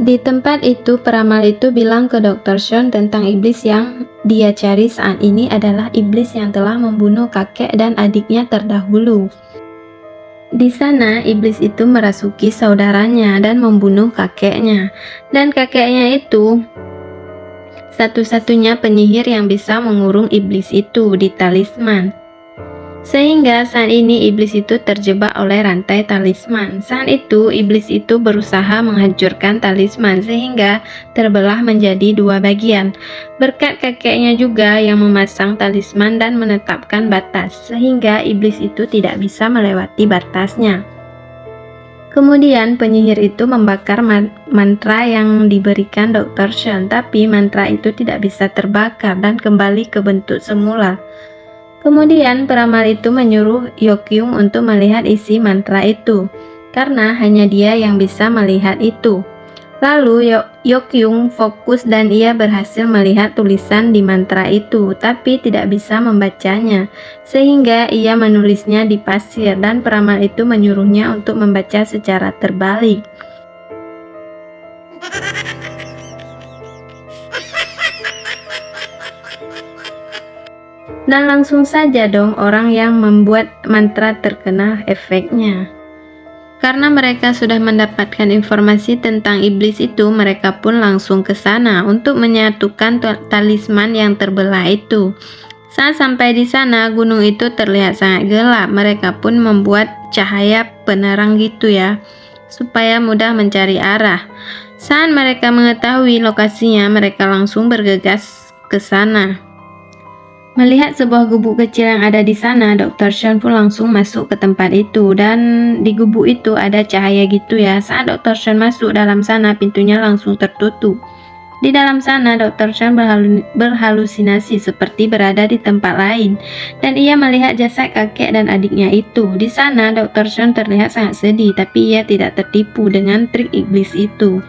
Di tempat itu, peramal itu bilang ke Dr. Sean tentang iblis yang dia cari saat ini adalah iblis yang telah membunuh kakek dan adiknya terdahulu. Di sana, iblis itu merasuki saudaranya dan membunuh kakeknya. Dan kakeknya itu satu-satunya penyihir yang bisa mengurung iblis itu di talisman. Sehingga saat ini iblis itu terjebak oleh rantai talisman. Saat itu iblis itu berusaha menghancurkan talisman sehingga terbelah menjadi dua bagian. Berkat kakeknya juga yang memasang talisman dan menetapkan batas, sehingga iblis itu tidak bisa melewati batasnya. Kemudian penyihir itu membakar mantra yang diberikan Dr. Sean, tapi mantra itu tidak bisa terbakar dan kembali ke bentuk semula. Kemudian peramal itu menyuruh Yokyung untuk melihat isi mantra itu, karena hanya dia yang bisa melihat itu. Lalu Yokyung fokus dan ia berhasil melihat tulisan di mantra itu, tapi tidak bisa membacanya, sehingga ia menulisnya di pasir dan peramal itu menyuruhnya untuk membaca secara terbalik. Dan langsung saja dong orang yang membuat mantra terkena efeknya. Karena mereka sudah mendapatkan informasi tentang iblis itu, mereka pun langsung ke sana untuk menyatukan talisman yang terbelah itu. Saat sampai di sana, gunung itu terlihat sangat gelap. Mereka pun membuat cahaya penerang gitu ya, supaya mudah mencari arah. Saat mereka mengetahui lokasinya, mereka langsung bergegas ke sana. Melihat sebuah gubuk kecil yang ada di sana, Dr. Sean pun langsung masuk ke tempat itu, dan di gubuk itu ada cahaya gitu ya. Saat Dr. Sean masuk dalam sana, pintunya langsung tertutup. Di dalam sana, Dr. Sean berhalusinasi seperti berada di tempat lain, dan ia melihat jasad kakek dan adiknya itu. Di sana, Dr. Sean terlihat sangat sedih, tapi ia tidak tertipu dengan trik iblis itu.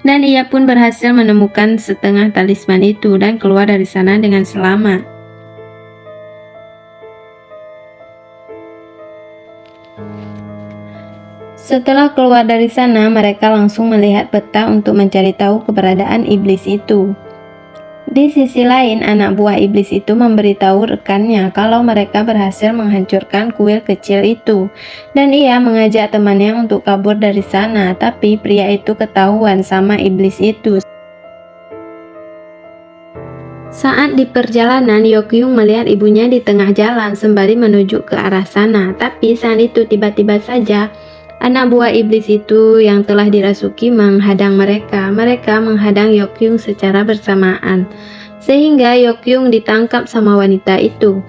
Dan ia pun berhasil menemukan setengah talisman itu dan keluar dari sana dengan selamat. Setelah keluar dari sana, mereka langsung melihat peta untuk mencari tahu keberadaan iblis itu. Di sisi lain, anak buah iblis itu memberitahu rekannya kalau mereka berhasil menghancurkan kuil kecil itu, dan ia mengajak temannya untuk kabur dari sana, tapi pria itu ketahuan sama iblis itu. Saat di perjalanan, Yokyung melihat ibunya di tengah jalan sembari menuju ke arah sana, tapi saat itu tiba-tiba saja anak buah iblis itu yang telah dirasuki menghadang mereka. Mereka menghadang Yokyung secara bersamaan, sehingga Yokyung ditangkap sama wanita itu.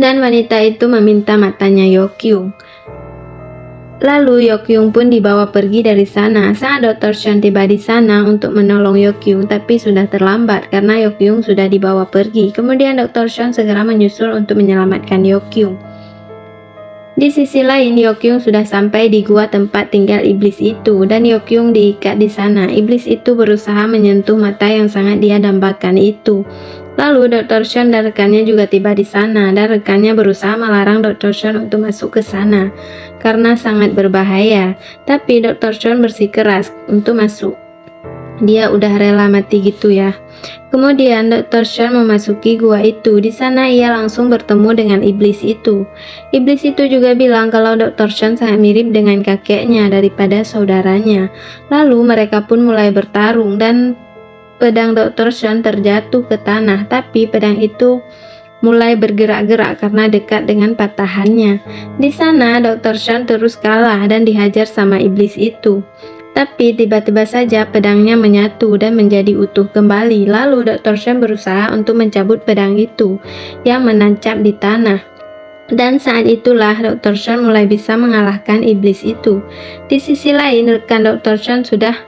Dan wanita itu meminta matanya Yokyung. Lalu Yokyung pun dibawa pergi dari sana. Saat Dr. Sean tiba di sana untuk menolong Yokyung, tapi sudah terlambat karena Yokyung sudah dibawa pergi. Kemudian Dr. Sean segera menyusul untuk menyelamatkan Yokyung. Di sisi lain, Yokyung sudah sampai di gua tempat tinggal iblis itu, dan Yokyung diikat di sana. Iblis itu berusaha menyentuh mata yang sangat dia dambakan itu. Lalu Dr. Sean dan rekannya juga tiba di sana, dan rekannya berusaha melarang Dr. Sean untuk masuk ke sana karena sangat berbahaya. Tapi Dr. Sean bersikeras untuk masuk. Dia udah rela mati gitu ya. Kemudian Dr. Sean memasuki gua itu. Di sana ia langsung bertemu dengan iblis itu. Iblis itu juga bilang kalau Dr. Sean sangat mirip dengan kakeknya daripada saudaranya. Lalu mereka pun mulai bertarung dan pedang Dr. Sean terjatuh ke tanah, tapi pedang itu mulai bergerak-gerak karena dekat dengan patahannya. Di sana Dr. Sean terus kalah dan dihajar sama iblis itu. Tapi tiba-tiba saja pedangnya menyatu dan menjadi utuh kembali. Lalu Dr. Sean berusaha untuk mencabut pedang itu yang menancap di tanah. Dan saat itulah Dr. Sean mulai bisa mengalahkan iblis itu. Di sisi lain, rekan Dr. Sean sudah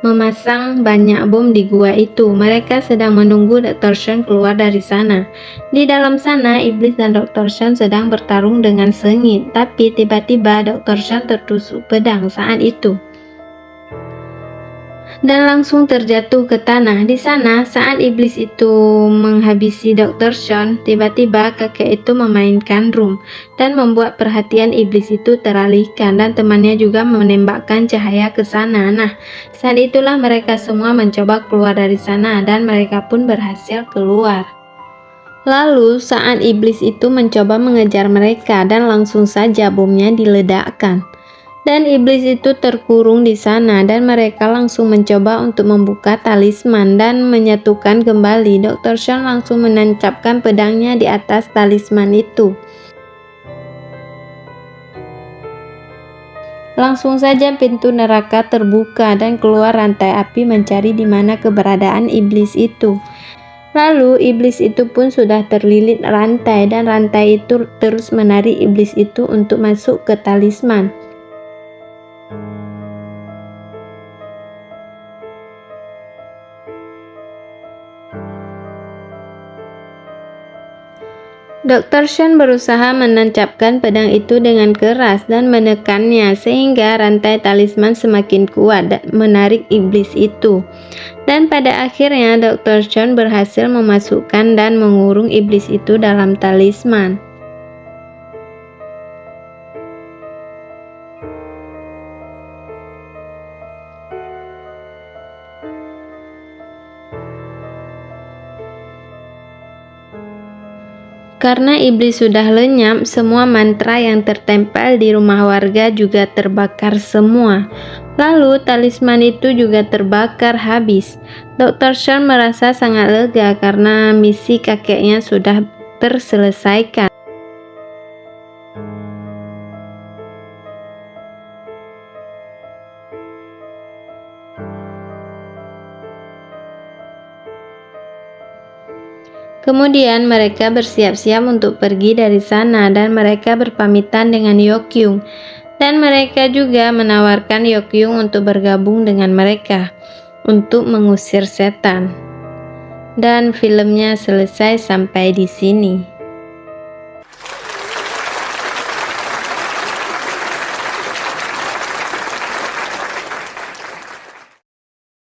memasang banyak bom di gua itu. Mereka sedang menunggu Dr. Sean keluar dari sana. Di dalam sana, iblis dan Dr. Sean sedang bertarung dengan sengit. Tapi tiba-tiba Dr. Sean tertusuk pedang saat itu. dan langsung terjatuh ke tanah. Di sana, saat iblis itu menghabisi Dr. Stone, tiba-tiba kakek itu memainkan drum dan membuat perhatian iblis itu teralihkan, dan temannya juga menembakkan cahaya ke sana. Nah, saat itulah mereka semua mencoba keluar dari sana dan mereka pun berhasil keluar. Lalu saat iblis itu mencoba mengejar mereka dan langsung saja bomnya diledakkan. Dan iblis itu terkurung di sana dan mereka langsung mencoba untuk membuka talisman dan menyatukan kembali. Dr. Stone langsung menancapkan pedangnya di atas talisman itu. Langsung saja pintu neraka terbuka dan keluar rantai api mencari di mana keberadaan iblis itu. Lalu iblis itu pun sudah terlilit rantai dan rantai itu terus menarik iblis itu untuk masuk ke talisman. Dr. Stone berusaha menancapkan pedang itu dengan keras dan menekannya sehingga rantai talisman semakin kuat dan menarik iblis itu. Dan pada akhirnya Dr. Stone berhasil memasukkan dan mengurung iblis itu dalam talisman. Karena iblis sudah lenyap, semua mantra yang tertempel di rumah warga juga terbakar semua. Lalu talisman itu juga terbakar habis. Dr. Stone merasa sangat lega karena misi kakeknya sudah terselesaikan. Kemudian mereka bersiap-siap untuk pergi dari sana dan mereka berpamitan dengan Yeokyung. Dan mereka juga menawarkan Yeokyung untuk bergabung dengan mereka untuk mengusir setan. Dan filmnya selesai sampai di sini.